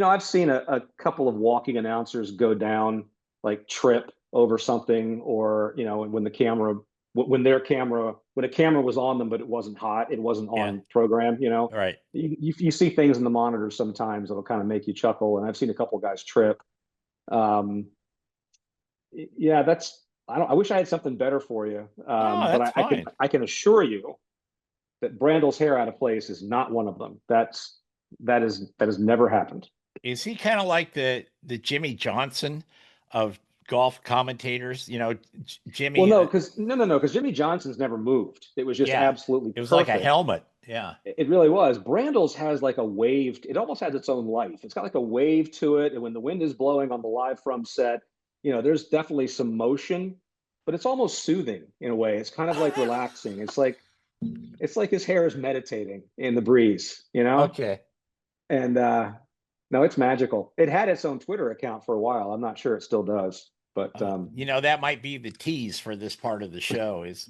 I've seen a couple of walking announcers go down, like trip over something, or when a camera was on them, but it wasn't hot, it wasn't Yeah. on program. All right. You see things in the monitors sometimes that'll kind of make you chuckle, and I've seen a couple of guys trip. Um, yeah, I wish I had something better for you, Oh, but that's fine. I can assure you that Brandle's hair out of place is not one of them. That has never happened. Is he kind of like the Jimmy Johnson of golf commentators? Well, Jimmy. no, because Jimmy Johnson's never moved. It was just Yeah, absolutely it was like a perfect. helmet. Yeah, It really was. Brandles has like a wave. It almost has its own life. It's got like a wave to it, and when the wind is blowing on the live from set, there's definitely some motion, but it's almost soothing in a way. It's kind of like relaxing. It's like his hair is meditating in the breeze, okay. And no, it's magical. It had its own Twitter account for a while. I'm not sure it still does. But That might be the tease for this part of the show is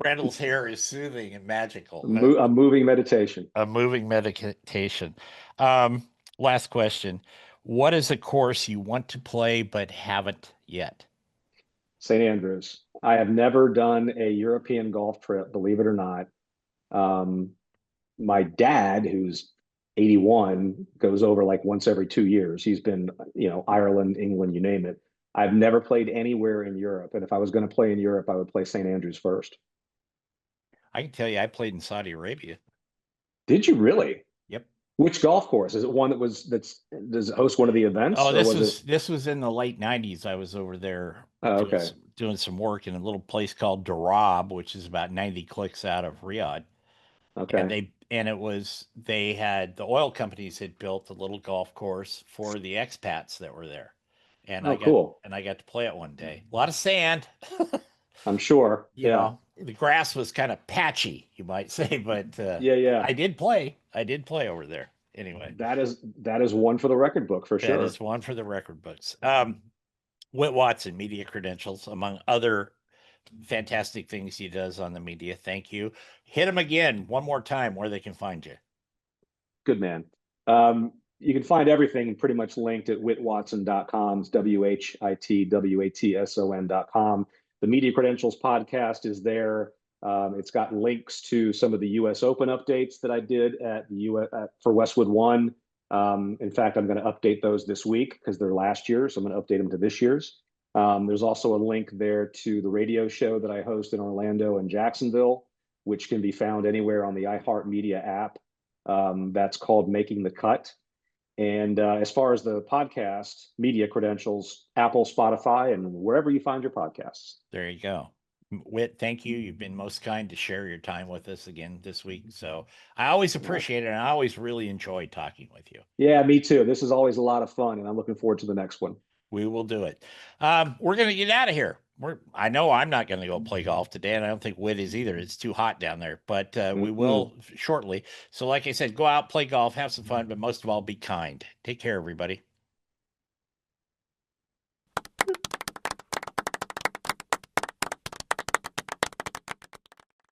Randall's hair is soothing and magical. a moving meditation. A moving meditation. Um, Last question. What is a course you want to play but haven't yet? St. Andrews. I have never done a European golf trip, believe it or not. Um, my dad, who's 81, goes over like once every 2 years. He's been, Ireland, England, you name it. I've never played anywhere in Europe. And if I was going to play in Europe, I would play St. Andrews first. I can tell you, I played in Saudi Arabia. Did you really? Yep. Which golf course? Is it one does it host one of the events Oh, or this was it? was this was in the late '90s. I was over there Oh, doing okay. some work in a little place called Darab, which is about 90 clicks out of Riyadh. Okay. They had the oil companies had built a little golf course for the expats that were there, and Oh, cool. I got to play it one day. A lot of sand. I'm sure. Yeah. The grass was kind of patchy, you might say, but Yeah, yeah. I did play. I did play over there. Anyway, That is one for the record book for that is sure. one for the record books. Whit Watson, media credentials, among other fantastic things he does on the media. Thank you. Hit him again one more time where they can find you. Good man. You can find everything pretty much linked at whitwatson.com. It's WHITWATSON.com. The Media Credentials podcast is there. It's got links to some of the U.S. Open updates that I did at the for Westwood One. In fact, I'm going to update those this week because they're last year, so I'm going to update them to this year's. There's also a link there to the radio show that I host in Orlando and Jacksonville, which can be found anywhere on the iHeartMedia app. That's called Making the Cut. And as far as the podcast, Media Credentials, Apple, Spotify, and wherever you find your podcasts. There you go. Whit, thank you. You've been most kind to share your time with us again this week. So I always appreciate it, and I always really enjoy talking with you. Yeah, me too. This is always a lot of fun, and I'm looking forward to the next one. We will do it. We're going to get out of here. I know I'm not going to go play golf today, and I don't think Whit is either. It's too hot down there, but we will shortly. So, like I said, go out, play golf, have some fun, but most of all, be kind. Take care, everybody.